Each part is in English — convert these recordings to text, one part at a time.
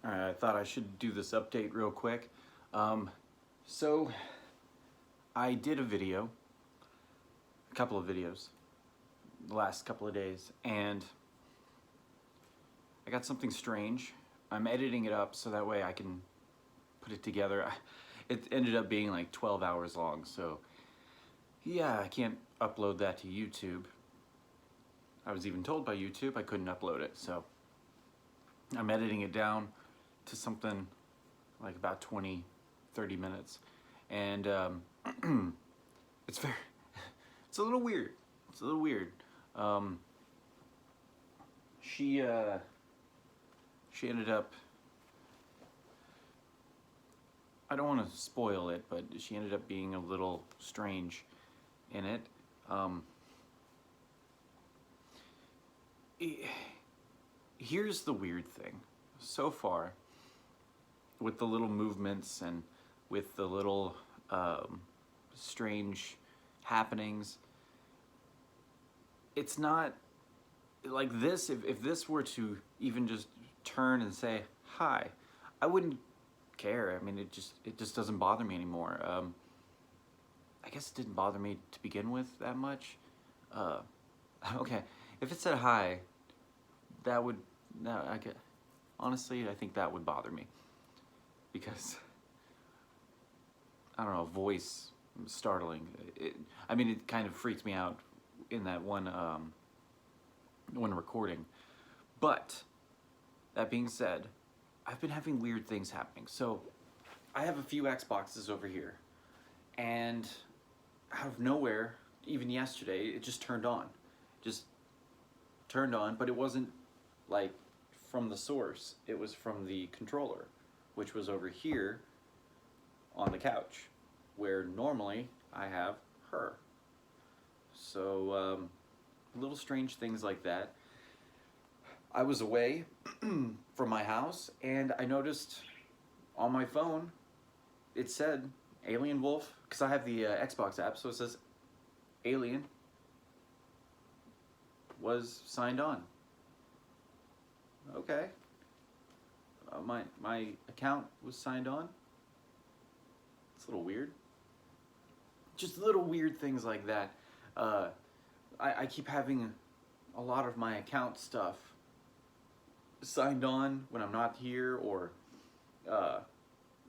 Alright, I thought I should do this update real quick. So I did a video, a couple of videos, the last couple of days, and I got something strange. I'm editing it up so that way I can put it together. It ended up being like 12 hours long, so yeah, I can't upload that to YouTube. I was even told by YouTube I couldn't upload it, so I'm editing it down to something like about 20-30 minutes, and it's it's a little weird. It's a little weird. She ended up, I don't want to spoil it, but she ended up being a little strange in it. Here's the weird thing. So far, with the little movements and with the little strange happenings, it's not like this. If this were to even just turn and say hi, I wouldn't care. I mean, it just doesn't bother me anymore. I guess it didn't bother me to begin with that much. Okay, if it said hi, that would, no, honestly, I think that would bother me, because I don't know, voice startling. I mean, it kind of freaked me out in that one recording. But that being said, I've been having weird things happening. So I have a few Xboxes over here, and out of nowhere, even yesterday, it just turned on. Just turned on, but it wasn't like from the source. It was from the controller, which was over here on the couch, where normally I have her. So little strange things like that. I was away from my house, and I noticed on my phone it said Alien Wolf, because I have the Xbox app, so it says Alien was signed on. Okay. My account was signed on. It's a little weird. Just little weird things like that. I keep having a lot of my account stuff signed on when I'm not here, or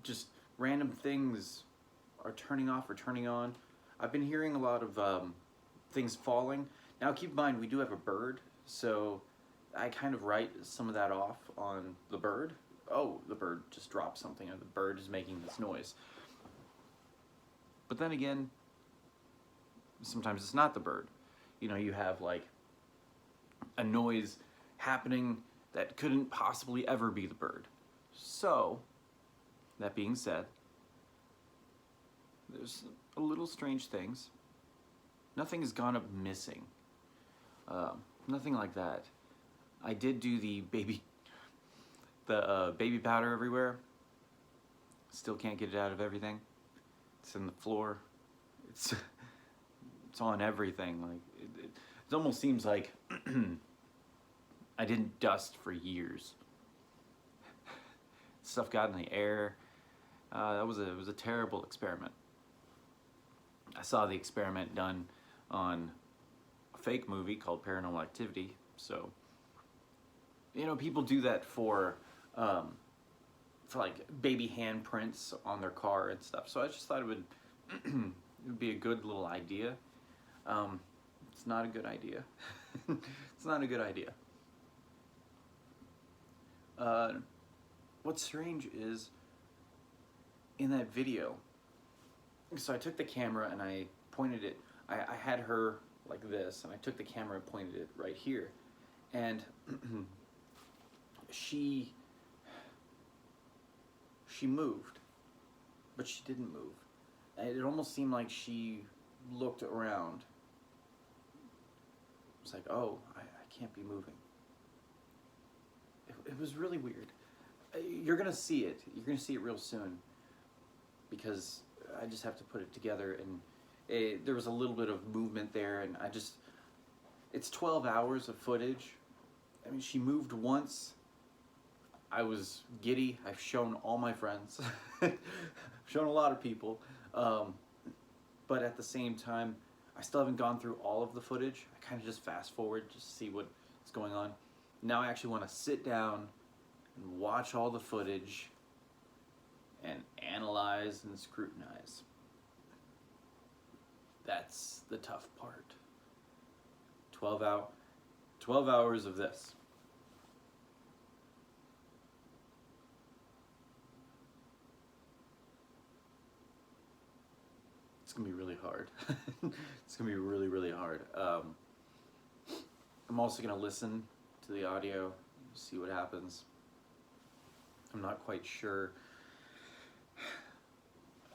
just random things are turning off or turning on. I've been hearing a lot of things falling. Now keep in mind, we do have a bird, so I kind of write some of that off on the bird. Oh, the bird just dropped something, or the bird is making this noise. But then again, sometimes it's not the bird. You know, you have like a noise happening that couldn't possibly ever be the bird. So, that being said, there's a little strange things. Nothing has gone up missing. Nothing like that. I did do the baby powder everywhere. Still can't get it out of everything. It's in the floor. It's on everything. Like it almost seems like I didn't dust for years. Stuff got in the air. It was a terrible experiment. I saw the experiment done on a fake movie called Paranormal Activity. So, you know, people do that for like baby handprints on their car and stuff. So I just thought it would be a good little idea. It's not a good idea. It's not a good idea. What's strange is, in that video, so I took the camera and I pointed it, I had her like this, and I took the camera and pointed it right here, and she moved, but she didn't move. And it almost seemed like she looked around. It's like, oh, I can't be moving. It was really weird. You're gonna see it. You're gonna see it real soon, because I just have to put it together, and there was a little bit of movement there, and it's 12 hours of footage. I mean, she moved once. I was giddy. I've shown all my friends, I've shown a lot of people, but at the same time, I still haven't gone through all of the footage. I kind of just fast forward just to see what's going on. Now I actually want to sit down and watch all the footage and analyze and scrutinize. That's the tough part. 12 hours of this. It's gonna be really hard. It's gonna be really, really hard. I'm also gonna listen to the audio, see what happens. I'm not quite sure.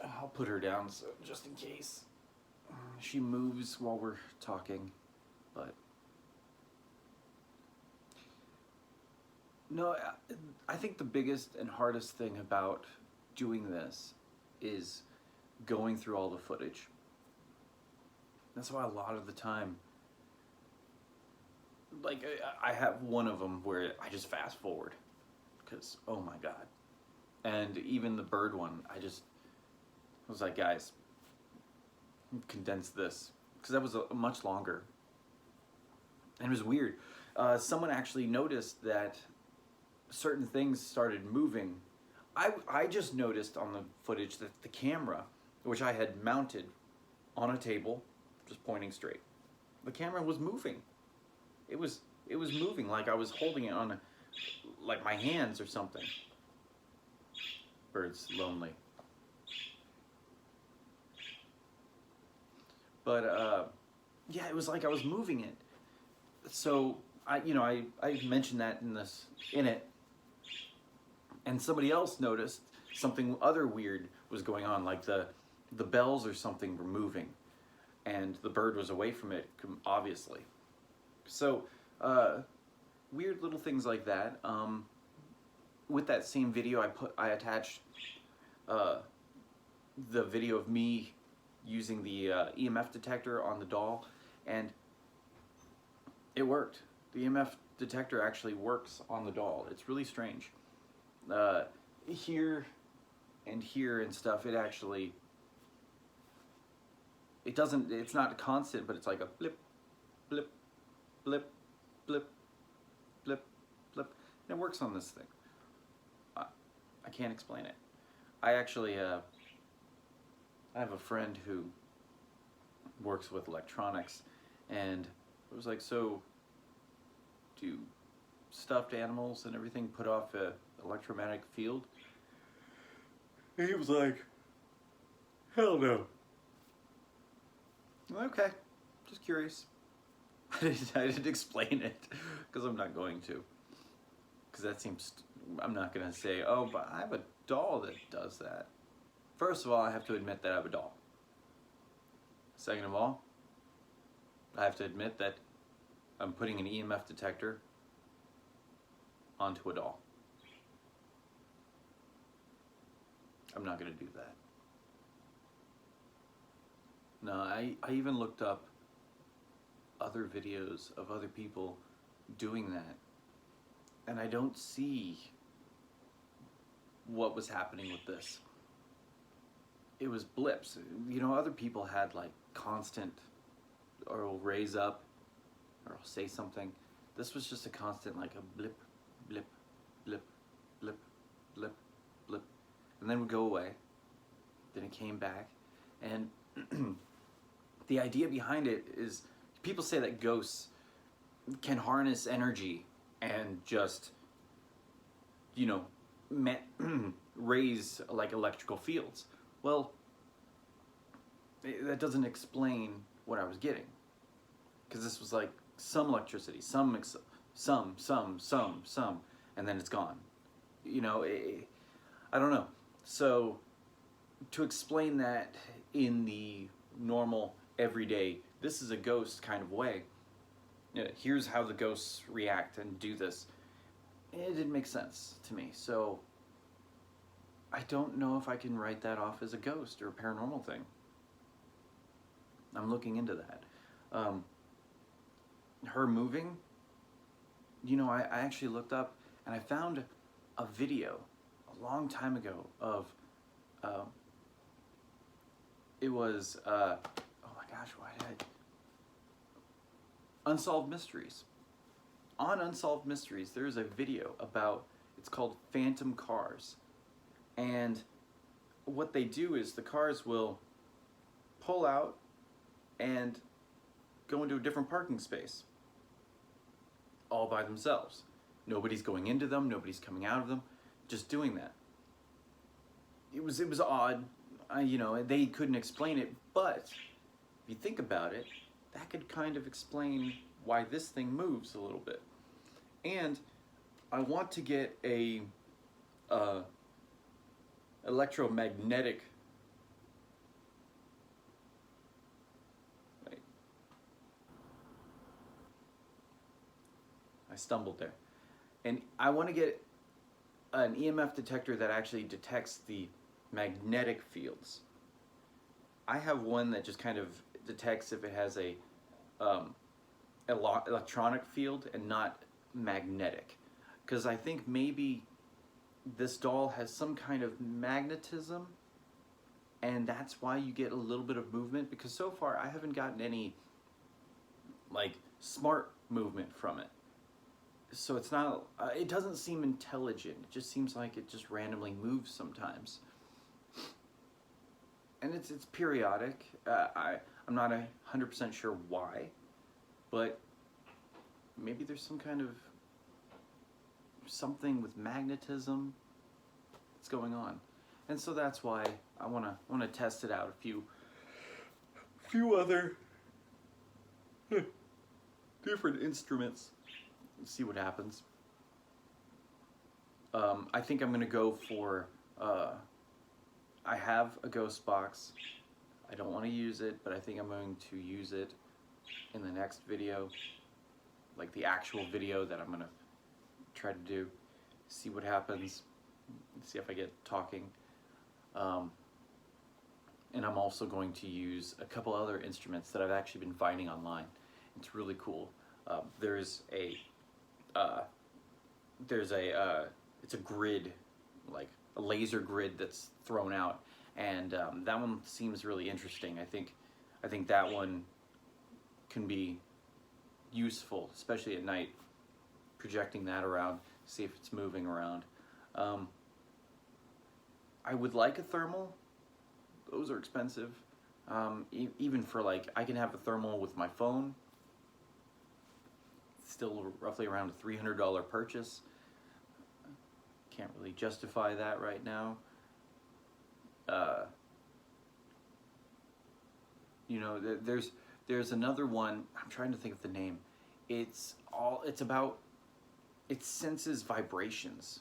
I'll put her down so just in case she moves while we're talking, but no, I think the biggest and hardest thing about doing this is going through all the footage. That's why a lot of the time, like I have one of them where I just fast forward because oh my god. And even the bird one, I was like, guys, condense this, because that was a much longer. And it was weird. Someone actually noticed that certain things started moving. I just noticed on the footage that the camera, which I had mounted on a table, just pointing straight, the camera was moving. It was moving like I was holding it on like my hands or something. Bird's lonely. But yeah, it was like I was moving it. So I mentioned that in it, and somebody else noticed something other weird was going on, like the bells or something were moving, and the bird was away from it, obviously. So weird little things like that. With that same video, I attached the video of me using the EMF detector on the doll, and it worked. The EMF detector actually works on the doll. It's really strange. Here and here and stuff, it's not constant, but it's like a blip, blip, blip, blip, blip, blip, and it works on this thing. I can't explain it. I actually, I have a friend who works with electronics, and it was like, so do stuffed animals and everything put off an electromagnetic field? And he was like, hell no. Okay, just curious. I didn't explain it, because I'm not going to. Because that seems, I'm not going to say, oh, but I have a doll that does that. First of all, I have to admit that I have a doll. Second of all, I have to admit that I'm putting an EMF detector onto a doll. I'm not going to do that. No, I even looked up other videos of other people doing that, and I don't see what was happening with this. It was blips. You know, other people had like constant, or will raise up, or will say something. This was just a constant, like a blip, blip, blip, blip, blip, blip, and then would go away. Then it came back, and the idea behind it is, people say that ghosts can harness energy and just, you know, raise like electrical fields. Well, that doesn't explain what I was getting, because this was like some electricity, some, and then it's gone. You know, I don't know. So to explain that in the normal, everyday, this is a ghost kind of way, here's how the ghosts react and do this, it didn't make sense to me. So I don't know if I can write that off as a ghost or a paranormal thing. I'm looking into that. Her moving, you know, I actually looked up and I found a video a long time ago of, it was, oh my gosh, why did Unsolved Mysteries. On Unsolved Mysteries, there's a video about, it's called Phantom Cars. And what they do is the cars will pull out and go into a different parking space all by themselves. Nobody's going into them, nobody's coming out of them, just doing that. It was odd, you know, they couldn't explain it, but if you think about it, that could kind of explain why this thing moves a little bit. And I want to get a electromagnetic, wait, I stumbled there. And I want to get an EMF detector that actually detects the magnetic fields. I have one that just kind of detects if it has a electronic field and not magnetic, because I think maybe this doll has some kind of magnetism, and that's why you get a little bit of movement, because so far I haven't gotten any like smart movement from it. So it's not, it doesn't seem intelligent. It just seems like it just randomly moves sometimes. And it's periodic. I'm not 100% sure why, but maybe there's some kind of something with magnetism that's going on. And so that's why I wanna test it out. A few other different instruments. See what happens. I think I'm gonna go for, I have a ghost box. I don't want to use it, but I think I'm going to use it in the next video, like the actual video that I'm gonna try to do. See what happens. See if I get talking. And I'm also going to use a couple other instruments that I've actually been finding online. It's really cool. It's a grid, like a laser grid that's thrown out, and that one seems really interesting. I think that one can be useful, especially at night, projecting that around, see if it's moving around. I would like a thermal. Those are expensive. Even for like, I can have a thermal with my phone. Still roughly around a $300 purchase. Can't really justify that right now. You know, there's another one. I'm trying to think of the name. It senses vibrations.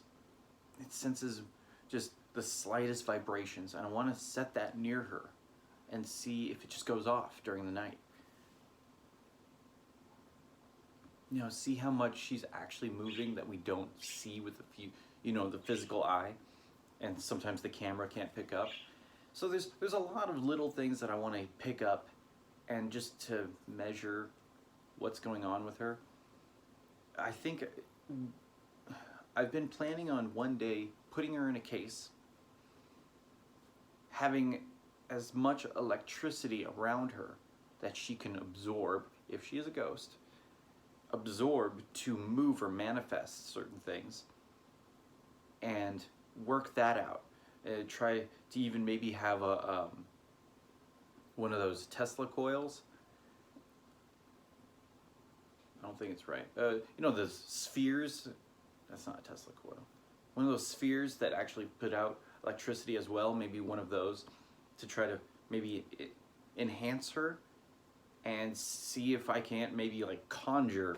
It senses just the slightest vibrations, and I want to set that near her and see if it just goes off during the night. You know, see how much she's actually moving that we don't see with the physical eye, and sometimes the camera can't pick up. So there's a lot of little things that I want to pick up, and just to measure what's going on with her. I think I've been planning on one day putting her in a case, having as much electricity around her that she can absorb, if she is a ghost, absorb to move or manifest certain things, and work that out. Try to even maybe have a one of those Tesla coils. I don't think it's right. You know, the spheres, that's not a Tesla coil. One of those spheres that actually put out electricity as well, maybe one of those, to try to maybe enhance her and see if I can't maybe like conjure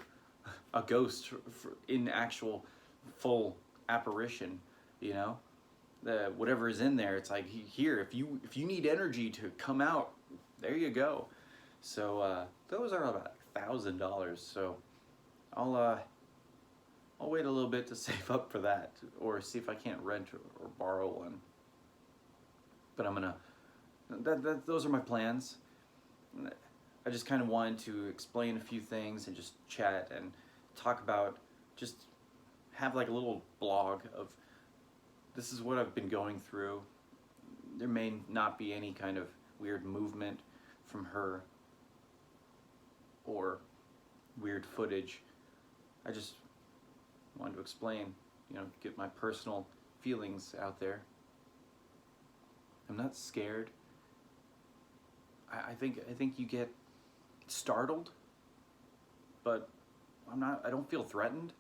a ghost in actual full apparition, you know? Whatever is in there, it's like, here, if you need energy to come out, there you go. So those are about $1,000. So I'll wait a little bit to save up for that, or see if I can't rent or borrow one. But I'm gonna. Those are my plans. I just kind of wanted to explain a few things and just chat and talk about, just have like a little blog of this is what I've been going through. There may not be any kind of weird movement from her or weird footage. I just wanted to explain, get my personal feelings out there. I'm not scared. I think you get startled, but I don't feel threatened.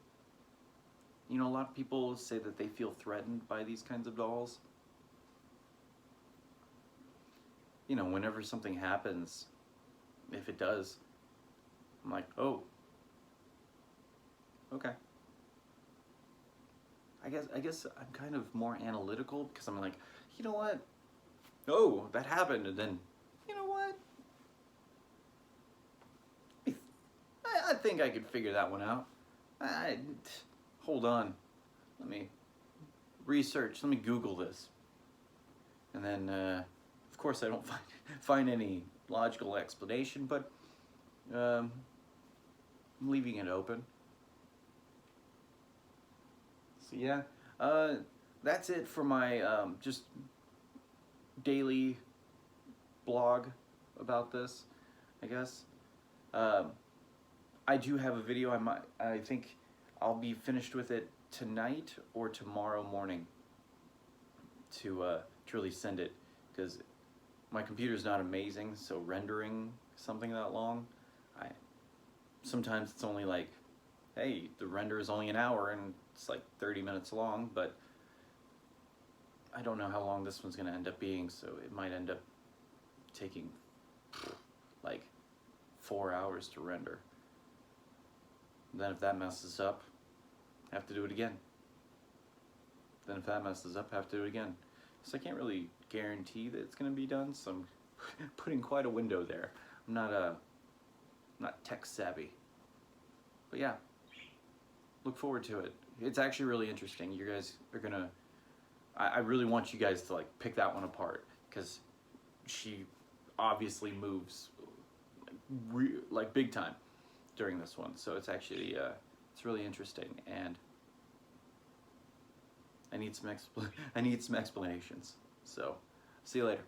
A lot of people say that they feel threatened by these kinds of dolls. Whenever something happens, if it does, I'm like, oh, okay. I guess I'm kind of more analytical because I'm like, you know what? Oh, that happened, and then, you know what? I think I could figure that one out. Hold on. Let me research. Let me Google this. And then, of course, I don't find any logical explanation, but I'm leaving it open. So yeah, that's it for my just daily blog about this, I guess. I do have a video. I think I'll be finished with it tonight or tomorrow morning to really send it, because my computer's not amazing, so rendering something that long, sometimes it's only like, hey, the render is only an hour and it's like 30 minutes long, but I don't know how long this one's gonna end up being, so it might end up taking like 4 hours to render. And then if that messes up, I have to do it again. Then if that messes up, I have to do it again. So I can't really guarantee that it's gonna be done, so I'm putting quite a window there. I'm not tech savvy. But yeah, look forward to it. It's actually really interesting. You guys are gonna, I really want you guys to like pick that one apart, because she obviously moves like big time during this one. So it's actually, it's really interesting, and I need some explanations. So, see you later.